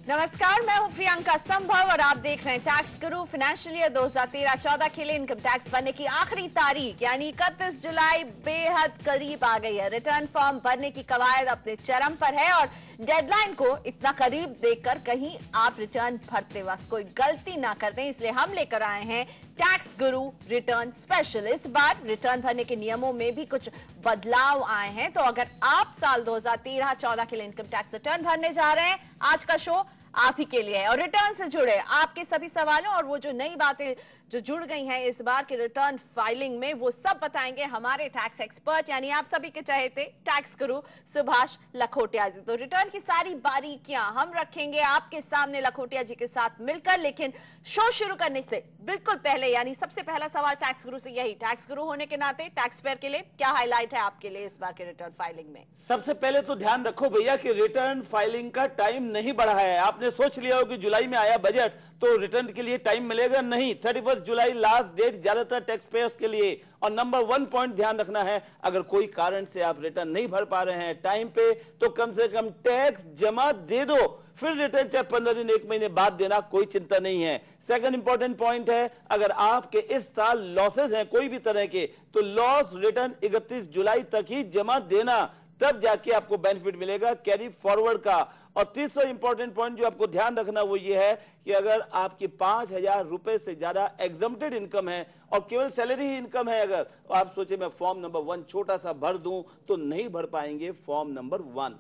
नमस्कार, मैं हूं प्रियंका संभव और आप देख रहे हैं टैक्स गुरु। फाइनेंशियल ईयर 2013-14 के लिए इनकम टैक्स भरने की आखिरी तारीख यानी 31 जुलाई बेहद करीब आ गई है। रिटर्न फॉर्म भरने की कवायद अपने चरम पर है और डेडलाइन को इतना करीब देखकर कहीं आप रिटर्न भरते वक्त कोई गलती ना कर दें, इसलिए हम लेकर आए हैं टैक्स गुरु रिटर्न स्पेशल। इस बार रिटर्न भरने के नियमों में भी कुछ बदलाव आए हैं, तो अगर आप साल 2013-14 के लिए इनकम टैक्स रिटर्न भरने जा रहे हैं, आज का शो आप ही के लिए है। और रिटर्न से जुड़े आपके सभी सवालों और वो जो नई बातें जो जुड़ गई हैं इस बार के रिटर्न फाइलिंग में, वो सब बताएंगे हमारे टैक्स एक्सपर्ट यानी आप सभी के चहेते टैक्स गुरु सुभाष लखोटिया जी। तो रिटर्न की सारी बारीकियां हम रखेंगे आपके सामने लखोटिया जी के साथ मिलकर। लेकिन शो शुरू करने से बिल्कुल पहले यानी सबसे पहला सवाल टैक्स गुरु से यही, टैक्स गुरु होने के नाते टैक्स पेयर के लिए क्या हाईलाइट है आपके लिए इस बार के रिटर्न फाइलिंग में? सबसे पहले तो ध्यान रखो भैया कि रिटर्न फाइलिंग का टाइम नहीं बढ़ा है। आपने सोच लिया हो कि जुलाई में आया बजट तो रिटर्न के लिए टाइम मिलेगा, नहीं। 31 जुलाई लास्ट डेट ज्यादातर टैक्स पेयर्स के लिए। और नंबर 1 पॉइंट ध्यान रखना है, अगर कोई कारण से आप रिटर्न नहीं भर पा रहे हैं टाइम पे तो कम से कम टैक्स जमा दे दो, फिर रिटर्न चाहे 15 दिन 1 महीने बाद देना, कोई चिंता नहीं है। सेकंड इंपॉर्टेंट पॉइंट है, अगर आपके इस साल लॉसेस हैं कोई भी तरह के तो लॉस रिटर्न 31 जुलाई तक ही जमा देना, तब जाके आपको बेनिफिट मिलेगा कैरी फॉरवर्ड का। और तीसरा इंपॉर्टेंट पॉइंट जो आपको ध्यान रखना वो ये है कि अगर आपकी 5,000 रुपए से ज्यादा एग्जम्प्टेड इनकम है और केवल सैलरी ही इनकम है, अगर आप सोचे मैं फॉर्म नंबर 1 छोटा सा भर दूं तो नहीं भर पाएंगे फॉर्म नंबर 1।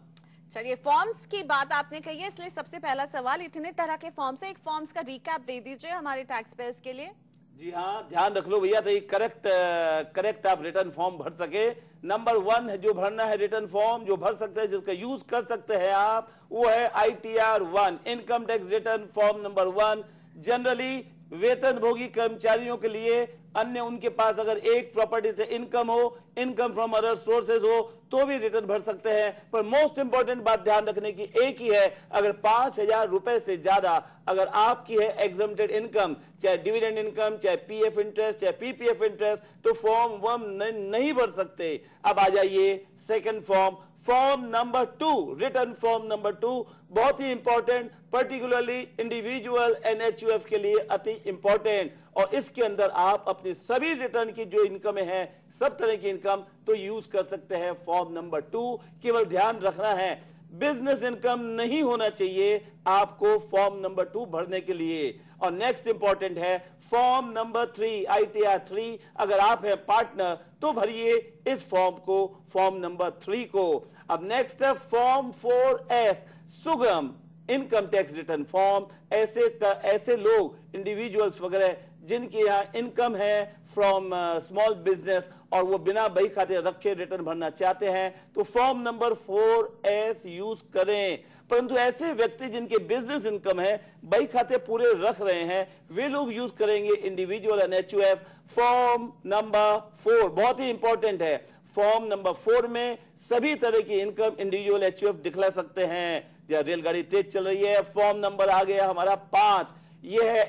चलिए, फॉर्म्स की बात आपने कही है इसलिए सबसे पहला सवाल, इतने तरह के फॉर्म्स है, एक फॉर्म्स का रिकैप दे दीजिए हमारे टैक्स पेयर्स के लिए। जी हाँ, ध्यान रख लो भैया तो करेक्ट आप रिटर्न फॉर्म भर सके। नंबर 1 है जो भरना है रिटर्न फॉर्म, जो भर सकते हैं, जिसका यूज कर सकते हैं आप, वो है ITR 1 income tax return form number 1। Generally वेतनभोगी कर्मचारियों के लिए, अन्य उनके पास अगर एक प्रॉपर्टी से इनकम हो, इनकम फ्रॉम अदर सोर्सेज हो तो भी रिटर्न भर सकते हैं। पर मोस्ट इंपॉर्टेंट बात ध्यान रखने की एक ही है, अगर 5,000 रुपए से ज्यादा अगर आपकी है एग्जम्प्टेड इनकम, चाहे डिविडेंड इनकम, चाहे PF इंटरेस्ट, चाहे PPF इंटरेस्ट, तो फॉर्म 1 नहीं भर सकते। अब आ जाइए second form number 2, return form number 2 बहुत ही इंपॉर्टेंट, पर्टिकुलरली इंडिविजुअल NHUF के लिए अति इंपॉर्टेंट। और इसके अंदर आप अपनी सभी रिटर्न की जो इनकम है, सब तरह की इनकम तो यूज कर सकते हैं फॉर्म नंबर 2। केवल ध्यान रखना है बिजनेस इनकम नहीं होना चाहिए आपको फॉर्म नंबर 2 भरने के लिए। और नेक्स्ट इंपॉर्टेंट है फॉर्म नंबर 3 ITR 3, अगर आप हैं पार्टनर तो भरिए इस फॉर्म को, फॉर्म नंबर 3 को। अब नेक्स्ट है फॉर्म 4S सुगम इनकम टैक्स रिटर्न फॉर्म। ऐसे लोग इंडिविजुअल्स वगैरह जिनके यहाँ इनकम है फ्रॉम स्मॉल बिजनेस और वो बिना बही खाते रखे रिटर्न भरना चाहते हैं तो फॉर्म नंबर 4S यूज करें। परंतु ऐसे व्यक्ति जिनके बिजनेस इनकम है, बही खाते पूरे रख रहे हैं, वे लोग यूज करेंगे इंडिविजुअल NHUF फॉर्म नंबर 4। बहुत ही इंपॉर्टेंट है, फॉर्म नंबर 4 में सभी तरह की इनकम इंडिविजुअल HUF दिखला सकते हैं। जब रेलगाड़ी तेज चल रही है, फॉर्म नंबर आ गया हमारा 5, ये है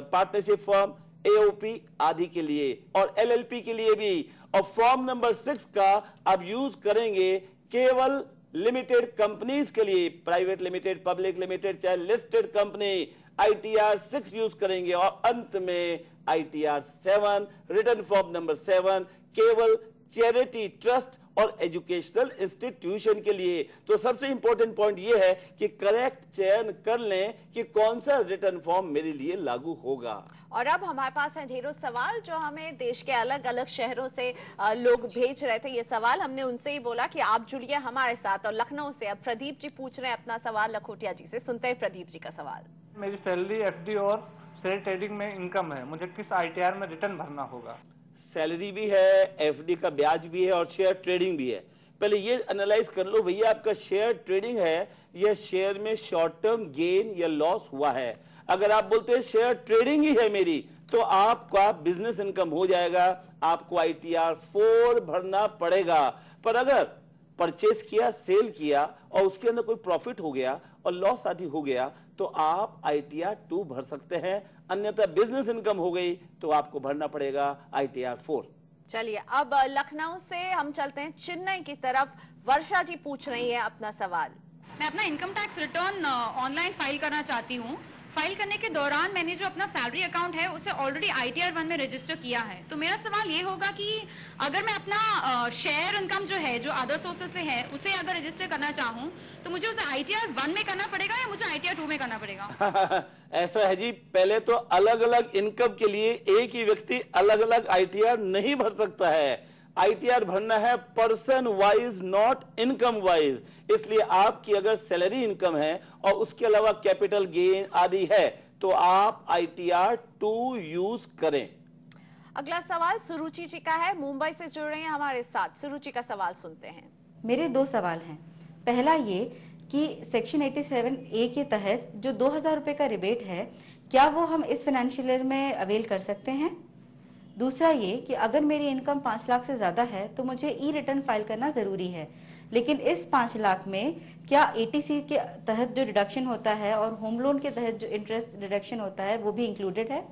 पार्टनरशिप फॉर्म, AOP आदि के लिए और LLP के लिए भी। और फॉर्म नंबर 6 का अब यूज करेंगे केवल लिमिटेड कंपनीज के लिए, प्राइवेट लिमिटेड, पब्लिक लिमिटेड, चाहे लिस्टेड कंपनी, ITR 6 यूज करेंगे। और अंत में ITR 7 रिटर्न फॉर्म नंबर 7 केवल चैरिटी, ट्रस्ट और एजुकेशनल इंस्टीट्यूशन के लिए। तो सबसे इंपॉर्टेंट पॉइंट ये है कि करेक्ट चयन कर लें कि कौन सा रिटर्न फॉर्म मेरे लिए लागू होगा। और अब हमारे पास है ढेरों सवाल जो हमें देश के अलग अलग शहरों से लोग भेज रहे थे। ये सवाल हमने उनसे ही बोला कि आप जुड़िए हमारे साथ। और लखनऊ से अब प्रदीप जी पूछ रहे हैं अपना सवाल लखोटिया जी से, सुनते हैं प्रदीप जी का सवाल। मेरी सैलरी FD और शेयर ट्रेडिंग में इनकम है, मुझे किस ITR में रिटर्न भरना होगा? सैलरी भी है, FD का ब्याज भी है और शेयर ट्रेडिंग भी है। पहले ये एनालाइज कर लो भैया, आपका शेयर ट्रेडिंग है, यह शेयर में शॉर्ट टर्म गेन या लॉस हुआ है। अगर आप बोलते हैं शेयर ट्रेडिंग ही है मेरी, तो आपका बिजनेस इनकम हो जाएगा, आपको ITR 4 भरना पड़ेगा। पर अगर परचेस किया, सेल किया और उसके अंदर कोई प्रॉफिट हो गया और लॉस आदि हो गया तो आप ITR 2 भर सकते हैं, अन्यथा बिजनेस इनकम हो गई तो आपको भरना पड़ेगा ITR 4। चलिए, अब लखनऊ से हम चलते हैं चेन्नई की तरफ। वर्षा जी पूछ रही है अपना सवाल। मैं अपना income tax return online file करना चाहती हूँ। फाइल करने के दौरान मैंने जो अपना सैलरी अकाउंट है उसे ऑलरेडी ITR 1 में रजिस्टर किया है। तो मेरा सवाल ये होगा कि अगर मैं अपना शेयर इनकम जो है, जो अदर सोर्सेज से है, उसे अगर रजिस्टर करना चाहूँ तो मुझे उसे ITR 1 में करना पड़ेगा या मुझे ITR 2 में करना पड़ेगा? ऐसा है जी, पहले तो अलग अलग इनकम के लिए एक ही व्यक्ति अलग अलग ITR नहीं भर सकता है। ITR भरना है person wise, not income wise. इसलिए आपकी अगर सैलरी इनकम है और उसके अलावा कैपिटल गेन आदि है तो आप ITR 2 यूज करें। अगला सवाल सुरुचि जी का है, मुंबई से जुड़ रहे हैं हमारे साथ। सुरुचि का सवाल सुनते हैं। मेरे 2 सवाल हैं। पहला ये कि सेक्शन 87A के तहत जो 2000 रुपए का रिबेट है, क्या वो हम इस फाइनेंशियल ईयर में अवेल कर सकते हैं? दूसरा ये कि अगर मेरी इनकम 5 लाख से ज्यादा है तो मुझे ई रिटर्न फाइल करना जरूरी है, लेकिन इस 5 लाख में क्या ATC के तहत जो डिडक्शन होता है और होम लोन के तहत जो इंटरेस्ट डिडक्शन होता है वो भी इंक्लूडेड है?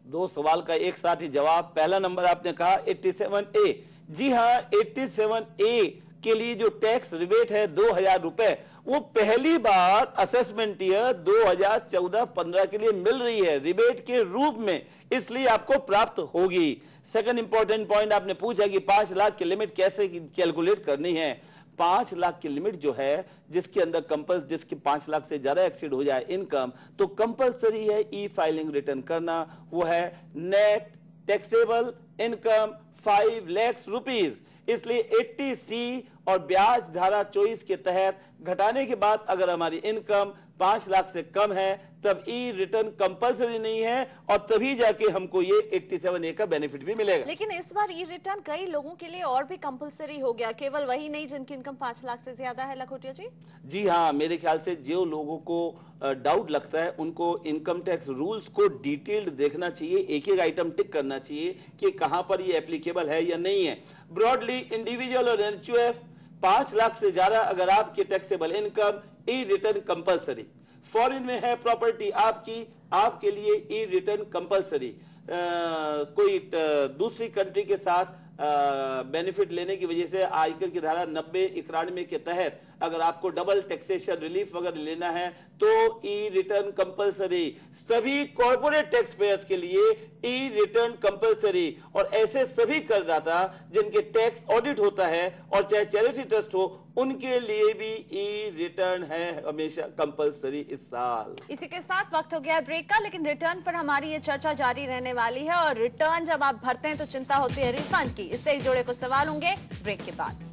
2 सवाल का एक साथ ही जवाब। पहला नंबर आपने कहा 87A। जी हाँ, 87A के लिए जो टैक्स रिबेट है 2000 रुपए, वो पहली बार असेसमेंट ईयर 2014-15 के लिए मिल रही है रिबेट के रूप में, इसलिए आपको प्राप्त होगी। सेकंड इंपॉर्टेंट पॉइंट आपने पूछा कि 5 लाख की लिमिट कैसे कैलकुलेट करनी है। 5 लाख की लिमिट जो है, जिसके अंदर जिसकी 5 लाख से ज्यादा एक्सीड हो जाए इनकम, तो कंपलसरी है ई फाइलिंग रिटर्न करना। वो है net taxable income 5 lakh rupees. इसलिए 80C और ब्याज धारा 24 के तहत घटाने के बाद अगर हमारी इनकम 5 लाख से कम है तब ई रिटर्न कंपलसरी नहीं है और तभी जाके हमको ये 87A का बेनिफिट भी मिलेगा। लेकिन इस बार ई रिटर्न कई लोगों के लिए और भी कंपलसरी हो गया, केवल वही नहीं जिनकी इनकम 5 लाख से ज्यादा है। लखोटिया जी जी हाँ, मेरे ख्याल से जो लोगों को डाउट लगता है उनको इनकम टैक्स रूल्स को डिटेल्ड देखना चाहिए, एक एक आइटम टिक करना चाहिए कि कहां पर ये एप्लीकेबल है या नहीं है। ब्रॉडली इंडिविजुअल और NHUF 5 लाख से ज्यादा अगर आपकी टैक्सेबल इनकम, ई रिटर्न कंपलसरी। फॉरेन में है प्रॉपर्टी आपकी, आपके लिए ई रिटर्न कंपलसरी। कोई दूसरी कंट्री के साथ बेनिफिट लेने की वजह से आयकर की धारा 90-91 के तहत अगर आपको डबल टैक्सेशन रिलीफ वगैरह लेना है तो ई रिटर्न कंपलसरी। सभी कॉर्पोरेट टैक्स पेयर्स के लिए ई रिटर्न कंपलसरी, और ऐसे सभी करदाता जिनके टैक्स ऑडिट होता है और चाहे चैरिटी ट्रस्ट हो उनके लिए भी ई रिटर्न है हमेशा कंपलसरी इस साल। इसी के साथ वक्त हो गया है ब्रेक का, लेकिन रिटर्न पर हमारी ये चर्चा जारी रहने वाली है। और रिटर्न जब आप भरते हैं तो चिंता होती है रिफंड की, इससे जुड़े कुछ सवाल होंगे ब्रेक के बाद।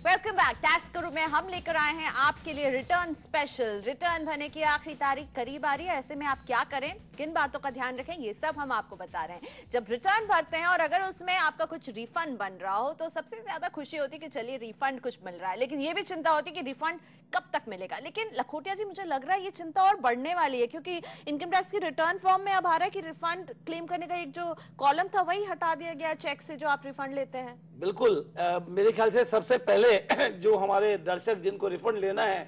Welcome back. टैक्स गुरु में हम लेकर आए हैं आपके लिए रिटर्न स्पेशल। रिटर्न भरने की आखिरी तारीख करीब आ रही है, ऐसे में आप क्या करें, किन बातों का ध्यान रखें, ये सब हम आपको बता रहे हैं। जब रिटर्न भरते हैं और अगर उसमें आपका कुछ रिफंड बन रहा हो तो सबसे ज्यादा खुशी होती है कि चलिए रिफंड कुछ मिल रहा है, लेकिन ये भी चिंता होती है कि रिफंड कब तक मिलेगा। लेकिन लखोटिया जी, मुझे लग रहा है ये चिंता और बढ़ने वाली है, क्योंकि इनकम टैक्स की रिटर्न फॉर्म में अब आ रहा है कि रिफंड क्लेम करने का एक जो कॉलम था वही हटा दिया गया चेक से जो आप रिफंड लेते हैं। बिल्कुल, मेरे ख्याल से सबसे पहले जो हमारे दर्शक जिनको रिफंड लेना है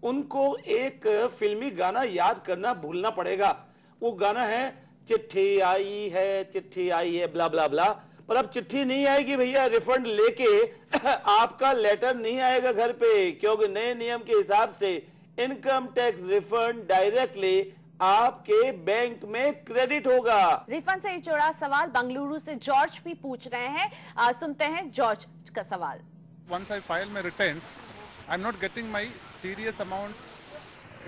उनको एक फिल्मी गाना याद करना भूलना पड़ेगा। वो गाना है चिट्ठी आई है ब्ला ब्ला ब्ला। पर अब चिट्ठी नहीं आएगी भैया, रिफंड लेके आपका लेटर नहीं आएगा घर पे, क्योंकि नए नियम के हिसाब से इनकम टैक्स रिफंड डायरेक्टली आपके बैंक में क्रेडिट होगा। रिफंड से जुड़ा सवाल बेंगलुरु से जॉर्ज भी पूछ रहे हैं, सुनते हैं जॉर्ज का सवाल। Once I file my returns, I'm not getting my TDS amount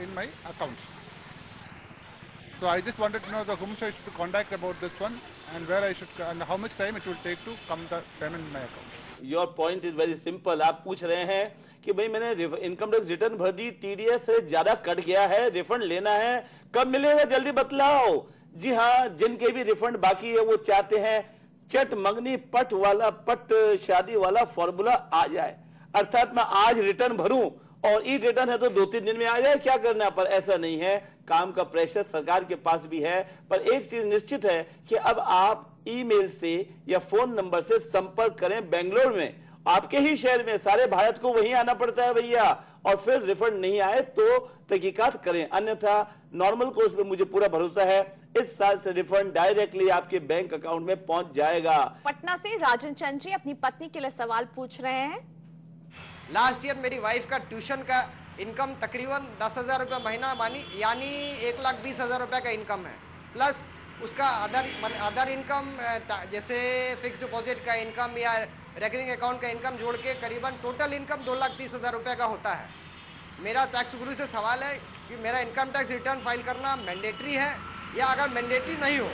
in my account. So I just wanted to know whom I should contact about this one and where I should and how much time it will take to come the payment in my account. Your point is very simple. आप पूछ रहे हैं कि भाई मैंने income tax return भर दी, TDS से ज्यादा कट गया है, रिफंड लेना है, कब मिलेगा जल्दी बतलाओ। जी हाँ, जिनके भी रिफंड बाकी है वो चाहते हैं चट मंगनी पट वाला पट शादी वाला फॉर्मूला आ जाए, अर्थात मैं आज रिटर्न भरूं और ई रिटर्न है तो 2-3 दिन में आ जाए, क्या करना। पर ऐसा नहीं है, काम का प्रेशर सरकार के पास भी है। पर एक चीज निश्चित है कि अब आप ईमेल से या फोन नंबर से संपर्क करें। बेंगलोर में, आपके ही शहर में, सारे भारत को वहीं आना पड़ता है भैया, और फिर रिफंड नहीं आए तो तहकीकात करें, अन्यथा नॉर्मल कोर्स में मुझे पूरा भरोसा है इस साल से रिफंड डायरेक्टली आपके बैंक अकाउंट में पहुंच जाएगा। पटना से राजन चंद जी अपनी पत्नी के लिए सवाल पूछ रहे हैं। लास्ट ईयर मेरी वाइफ का ट्यूशन का इनकम तकरीबन 10,000 रुपये महीना यानी 1,20,000 रुपये का इनकम है, प्लस उसका अदर इनकम जैसे फिक्स डिपॉजिट का इनकम या रेकरिंग अकाउंट का इनकम जोड़ के करीबन टोटल इनकम 2,30,000 रुपये का होता है। मेरा टैक्स गुरु से सवाल है कि मेरा इनकम टैक्स रिटर्न फाइल करना मैंडेटरी है या अगर मैंडेटरी नहीं हो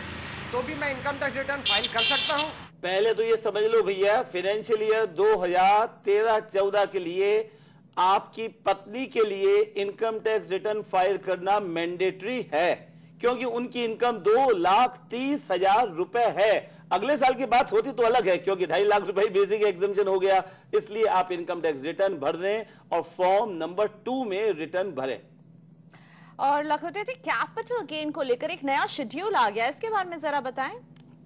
तो भी मैं इनकम टैक्स रिटर्न फाइल कर सकता हूं? पहले तो ये समझ लो भैया, फाइनेंशियल ईयर 2013-14 के लिए आपकी पत्नी के लिए इनकम टैक्स रिटर्न फाइल करना मैंडेटरी है, क्योंकि उनकी इनकम 2,30,000 रुपए है। अगले साल की बात होती तो अलग है, क्योंकि 2.5 लाख रुपए बेसिक एग्जम्पशन हो गया, इसलिए आप इनकम टैक्स रिटर्न भर दें और फॉर्म नंबर 2 में रिटर्न भरें। और लखोटिया जी, कैपिटल गेन को लेकर एक नया शेड्यूल आ गया, इसके बारे में जरा बताएं।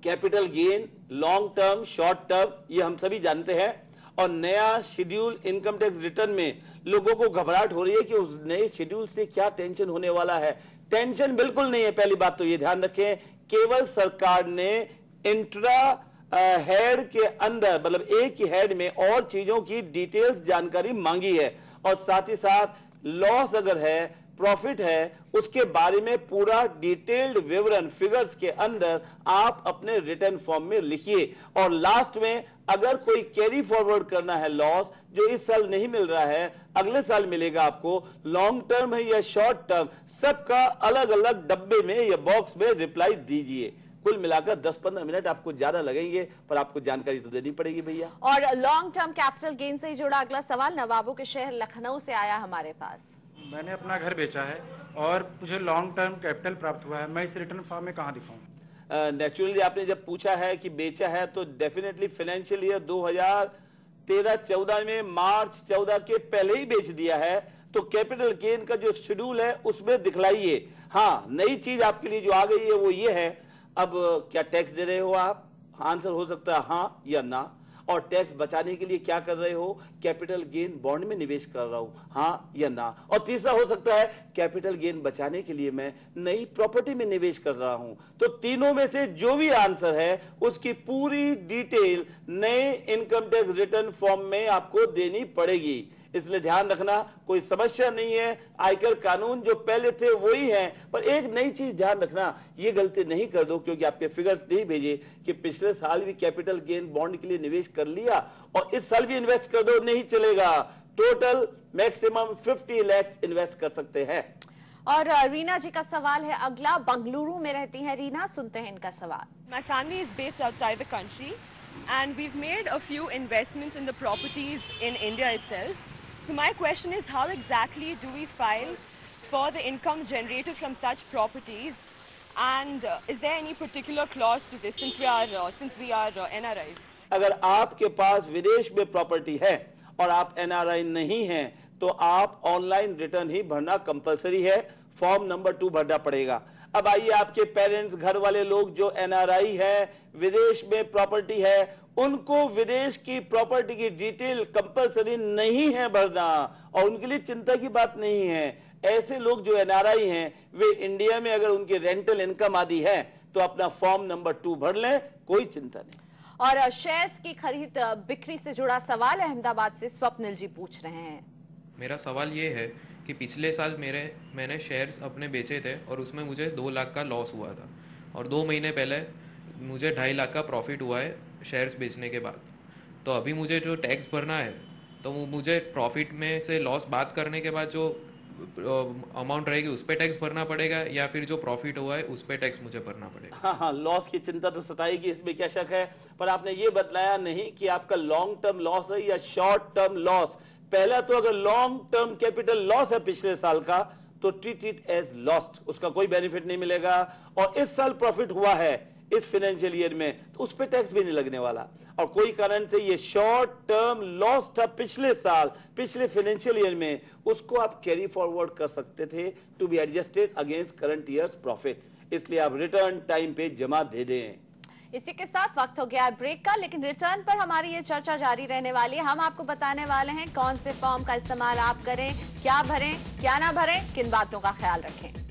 Capital gain long term, short term, ये हम सभी जानते हैं, और नया शेड्यूल इनकम टैक्स रिटर्न में लोगों को घबराहट हो रही है कि उस नए शेड्यूल से क्या टेंशन होने वाला है। टेंशन बिल्कुल नहीं है। पहली बात तो ये ध्यान रखें, केवल सरकार ने इंट्रा हेड के अंदर, मतलब एक ही हेड में और चीजों की डिटेल्स जानकारी मांगी है, और साथ ही साथ लॉस अगर है, प्रॉफिट है, उसके बारे में पूरा डिटेल्ड विवरण फिगर्स के अंदर आप अपने रिटर्न फॉर्म में लिखिए। और लास्ट में अगर कोई कैरी फॉरवर्ड करना है लॉस जो इस साल नहीं मिल रहा है, अगले साल मिलेगा आपको, लॉन्ग टर्म है या शॉर्ट टर्म, सबका अलग अलग डब्बे में या बॉक्स में रिप्लाई दीजिए। कुल मिलाकर 10-15 मिनट आपको ज्यादा लगेंगे, पर आपको जानकारी तो देनी पड़ेगी भैया। और लॉन्ग टर्म कैपिटल गेन से जुड़ा अगला सवाल नवाबों के शहर लखनऊ से आया हमारे पास। मैंने अपना घर बेचा है और मुझे लॉन्ग टर्म कैपिटल प्राप्त हुआ है, मैं इस रिटर्न फॉर्म में कहां दिखाऊं? नेचुरली आपने जब पूछा है कि बेचा है तो डेफिनेटली फाइनेंशियल ईयर 2013-14 में मार्च 14 के पहले ही बेच दिया है, तो कैपिटल गेन का जो शेड्यूल है उसमें दिखलाइए। हाँ, नई चीज आपके लिए जो आ गई है वो ये है, अब क्या टैक्स दे रहे हो आप? आंसर हो सकता है हाँ या ना। और टैक्स बचाने के लिए क्या कर रहे हो? कैपिटल गेन बॉन्ड में निवेश कर रहा हूं, हाँ या ना। और तीसरा हो सकता है कैपिटल गेन बचाने के लिए मैं नई प्रॉपर्टी में निवेश कर रहा हूं। तो तीनों में से जो भी आंसर है उसकी पूरी डिटेल नए इनकम टैक्स रिटर्न फॉर्म में आपको देनी पड़ेगी। इसलिए ध्यान रखना, कोई समस्या नहीं है, आयकर कानून जो पहले थे वही हैं, पर एक नई चीज ध्यान रखना, ये गलती नहीं कर दो क्योंकि आपके फिगर्स नहीं भेजे कि पिछले साल भी कैपिटल गेन बॉन्ड के लिए निवेश कर लिया और इस साल भी इन्वेस्ट कर दो, नहीं चलेगा। टोटल मैक्सिमम 50 लाख इन्वेस्ट कर सकते हैं। और रीना जी का सवाल है अगला, बंगलुरु में रहती हैं रीना, सुनते हैं इनका सवाल। My family is based outside the country and we've made a few investments in the properties in India itself. So my question is, how exactly do we file for the income generated from such properties, and is there any particular clause to this since we are NRIs? अगर आपके पास विदेश में property है और आप NRI नहीं हैं तो आप ऑनलाइन रिटर्न ही भरना कंपलसरी है, फॉर्म नंबर 2 भरना पड़ेगा। अब आइए, आपके पेरेंट्स, घर वाले लोग जो NRI है, विदेश में प्रॉपर्टी है, उनको विदेश की प्रॉपर्टी की डिटेल कंपलसरी नहीं है भरना और उनके लिए चिंता की बात नहीं है। ऐसे लोग जो NRI हैं वे इंडिया में अगर उनकी रेंटल इनकम आदि है तो अपना फॉर्म नंबर 2 भर लें, कोई चिंता नहीं। और शेयर्स की खरीद बिक्री से जुड़ा सवाल अहमदाबाद से स्वप्निल जी पूछ रहे हैं। मेरा सवाल ये है कि पिछले साल मैंने शेयर्स अपने बेचे थे और उसमें मुझे 2 लाख का लॉस हुआ था और 2 महीने पहले मुझे 2.5 लाख का प्रॉफिट हुआ है शेयर्स बेचने के बाद। तो अभी मुझे जो टैक्स भरना है तो मुझे प्रॉफिट में से लॉस बात करने के बाद जो अमाउंट रहेगी उस पर टैक्स भरना पड़ेगा या फिर जो प्रॉफिट हुआ है उस पर टैक्स मुझे भरना पड़ेगा? हाँ, लॉस की चिंता तो सताएगी, इसमें क्या शक है, पर आपने ये बतलाया नहीं कि आपका लॉन्ग टर्म लॉस है या शॉर्ट टर्म लॉस। पहला तो अगर लॉन्ग टर्म कैपिटल लॉस है पिछले साल का तो ट्रीट इट एज लॉस्ट, उसका कोई बेनिफिट नहीं मिलेगा। और इस साल प्रॉफिट हुआ है इस फाइनेंशियल ईयर में तो उस पर टैक्स भी नहीं लगने वाला। और कोई कारण से ये शॉर्ट टर्म लॉस था पिछले साल, पिछले फाइनेंशियल ईयर में, उसको आप कैरी फॉरवर्ड कर सकते थे to be adjusted against current years profit. इसलिए आप रिटर्न टाइम पे जमा दे दें। इसी के साथ वक्त हो गया है ब्रेक का, लेकिन रिटर्न पर हमारी ये चर्चा जारी रहने वाली है। हम आपको बताने वाले हैं कौन से फॉर्म का इस्तेमाल आप करें, क्या भरें, क्या ना भरें, किन बातों का ख्याल रखें।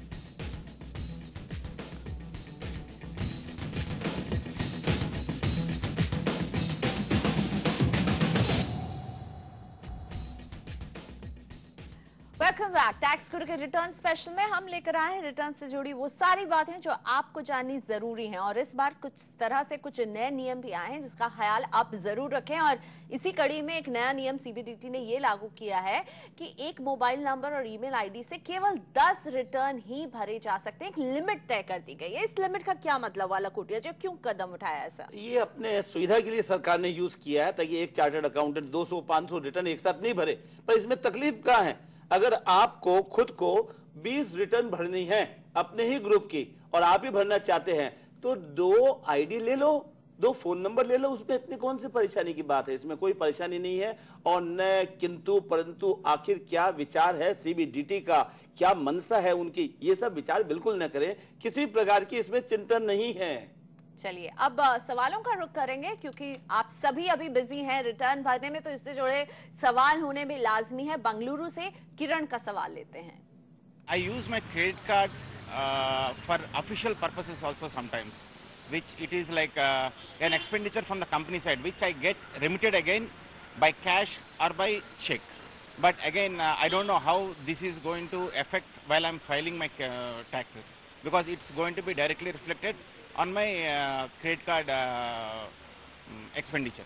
Welcome back. टैक्स गुरु के रिटर्न स्पेशल में हम लेकर आए हैं रिटर्न से जुड़ी वो सारी बातें जो आपको जाननी जरूरी हैं, और इस बार कुछ तरह से कुछ नए नियम भी आए हैं जिसका ख्याल आप जरूर रखें। और इसी कड़ी में एक नया नियम सीबीडीटी ने ये लागू किया है कि एक मोबाइल नंबर और ईमेल आईडी से केवल 10 रिटर्न ही भरे जा सकते हैं। एक लिमिट तय कर दी गई है। इस लिमिट का क्या मतलब वाला कोटिया जी, क्यों कदम उठाया ऐसा? ये अपने सुविधा के लिए सरकार ने यूज किया है ताकि एक चार्टर्ड अकाउंटेंट 200-500 रिटर्न एक साथ नहीं भरे। पर इसमें तकलीफ क्या है, अगर आपको खुद को 20 रिटर्न भरनी है अपने ही ग्रुप की और आप ही भरना चाहते हैं तो 2 आईडी ले लो, 2 फोन नंबर ले लो, उसमें इतनी कौन सी परेशानी की बात है? इसमें कोई परेशानी नहीं है। और न किंतु परंतु आखिर क्या विचार है सीबीडीटी का, क्या मंशा है उनकी, ये सब विचार बिल्कुल न करें। किसी प्रकार की इसमें चिंतन नहीं है। चलिए अब सवालों का रुख करेंगे, क्योंकि आप सभी अभी बिजी हैं रिटर्न भरने में, तो इससे जुड़े सवाल होने भी लाजमी है। बंगलुरु से किरण का सवाल लेते हैं। I use my credit card for official purposes also sometimes, which it is like an expenditure from the company side, which I get remitted again by cash or by check. But again, I don't know how this is going to affect while I'm filing my taxes, because it's going to be directly reflected on my credit card expenditure.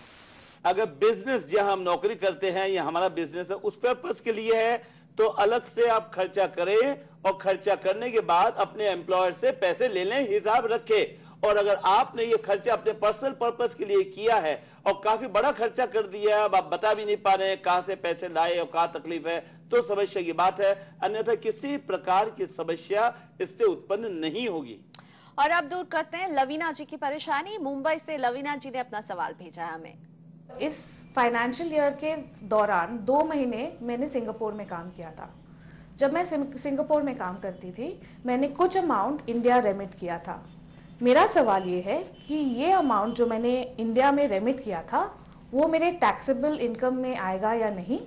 अगर business जहां हम नौकरी करते हैं या हमारा business है उस पर्पस के लिए है तो अलग से आप खर्चा करें, और खर्चा करने के बाद अपने एम्प्लॉयर से पैसे ले लें, हिसाब रखें। और अगर आपने ये खर्चा अपने पर्सनल पर्पस के लिए किया है और काफी बड़ा खर्चा कर दिया, अब आप बता भी नहीं पा रहे हैं कहां से पैसे लाए और कहां तकलीफ है, तो समस्या की बात है। अन्यथा किसी प्रकार की समस्या इससे उत्पन्न नहीं होगी। और अब दूर करते हैं लवीना जी की परेशानी। मुंबई से लवीना जी ने अपना सवाल भेजा है हमें। इस फाइनेंशियल ईयर के दौरान 2 महीने मैंने सिंगापुर में काम किया था। जब मैं सिंगापुर में काम करती थी, मैंने कुछ अमाउंट इंडिया रेमिट किया था। मेरा सवाल ये है कि ये अमाउंट जो मैंने इंडिया में रेमिट किया था वो मेरे टैक्सेबल इनकम में आएगा या नहीं?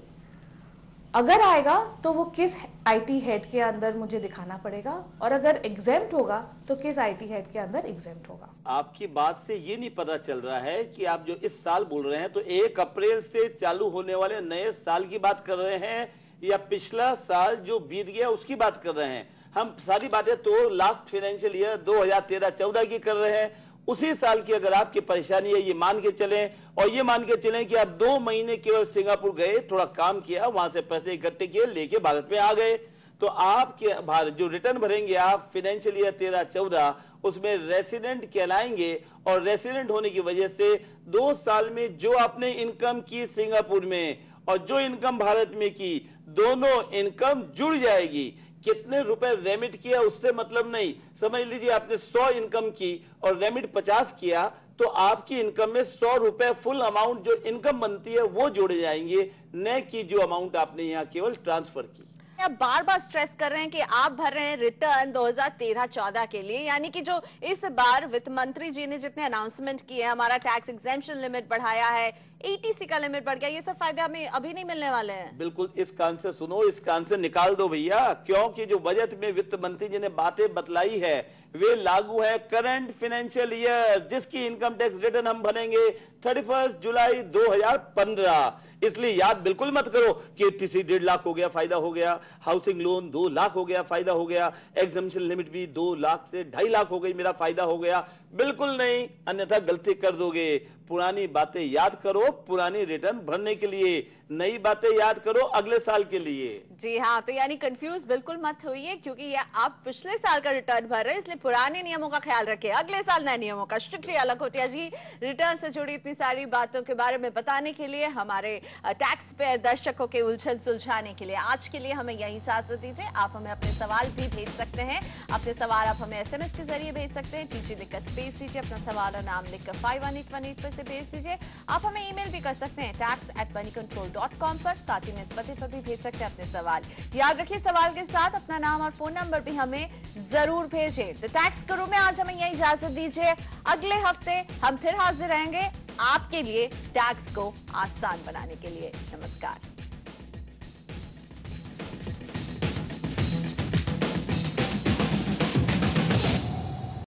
अगर आएगा तो वो किस आईटी हेड के अंदर मुझे दिखाना पड़ेगा, और अगर एग्जेम्प्ट होगा तो किस आईटी हेड के अंदर एग्जेम्प्ट होगा? आपकी बात से ये नहीं पता चल रहा है कि आप जो इस साल बोल रहे हैं तो 1 अप्रैल से चालू होने वाले नए साल की बात कर रहे हैं या पिछला साल जो बीत गया उसकी बात कर रहे हैं? हम सारी बातें तो लास्ट फाइनेंशियल ईयर 2013-14 की कर रहे हैं। उसी साल की अगर आपकी परेशानी है ये मान के चलें, और ये मान के चलें कि आप 2 महीने केवल सिंगापुर गए, थोड़ा काम किया, वहां से पैसे इकट्ठे किए, लेके भारत में आ गए, तो आपके भारत जो रिटर्न भरेंगे आप फाइनेंशियल ईयर 13-14 उसमें रेसिडेंट कहलाएंगे। और रेसिडेंट होने की वजह से 2 साल में जो आपने इनकम की सिंगापुर में और जो इनकम भारत में की, दोनों इनकम जुड़ जाएगी। कितने रुपए रेमिट किया उससे मतलब नहीं। समझ लीजिए आपने 100 इनकम की और रेमिट 50 किया, तो आपकी इनकम में 100 रुपए फुल अमाउंट जो इनकम बनती है वो जोड़े जाएंगे, न कि जो अमाउंट आपने यहाँ केवल ट्रांसफर की। आप बार बार स्ट्रेस कर रहे हैं कि आप भर रहे हैं रिटर्न 2013-14 के लिए, यानी कि जो इस बार वित्त मंत्री जी ने जितने अनाउंसमेंट किए, हमारा टैक्स एग्जेम्पशन लिमिट बढ़ाया है, एटीसी का लिमिट बढ़ गया, ये सब फायदे हमें अभी नहीं मिलने वाले हैं। बिल्कुल, इस कान से सुनो, इस कान से निकाल दो भैया, क्योंकि जो बजट में वित्त मंत्री जी ने बातें बतलाई है वे लागू है करंट फाइनेंशियल ईयर, जिसकी इनकम टैक्स रिटर्न हम भरेंगे 31 जुलाई 2015। इसलिए याद बिल्कुल मत करो कि एटीसी 1.5 लाख हो गया फायदा हो गया, हाउसिंग लोन 2 लाख हो गया फायदा हो गया, एग्जम्पशन लिमिट भी 2 लाख से 2.5 लाख हो गई, मेरा फायदा हो गया। बिल्कुल नहीं, अन्यथा गलती कर दोगे। पुरानी बातें याद करो पुरानी रिटर्न भरने के लिए, नई बातें याद करो अगले साल के लिए। जी हाँ, तो यानी कंफ्यूज बिल्कुल मत होइए, क्योंकि ये आप पिछले साल का रिटर्न भर रहे हैं, इसलिए पुराने नियमों का ख्याल रखें, अगले साल नए नियमों का। शुक्रिया लखोटिया जी रिटर्न से जुड़ी इतनी सारी बातों के बारे में बताने के लिए, हमारे टैक्स पेयर दर्शकों के उलझन सुलझाने के लिए। आज के लिए हमें यही इजाजत दीजिए। आप हमें अपने सवाल भी भेज सकते हैं। अपने सवाल आप हमें SMS के जरिए भेज सकते हैं। टीजी लिखकर स्पेस दीजिए, अपना सवाल और नाम लिखकर 51818 पर से भेज दीजिए। आप हमें ईमेल भी कर सकते हैं tax@moneycontrol.com taxguru.com पर, साथ ही में इस पते पर भी भेज सकते हैं अपने सवाल। याद रखिए सवाल के साथ अपना नाम और फोन नंबर भी हमें जरूर भेजें। द टैक्स गुरु में आज हमें यही इजाजत दीजिए, अगले हफ्ते हम फिर हाजिर रहेंगे आपके लिए टैक्स को आसान बनाने के लिए। नमस्कार।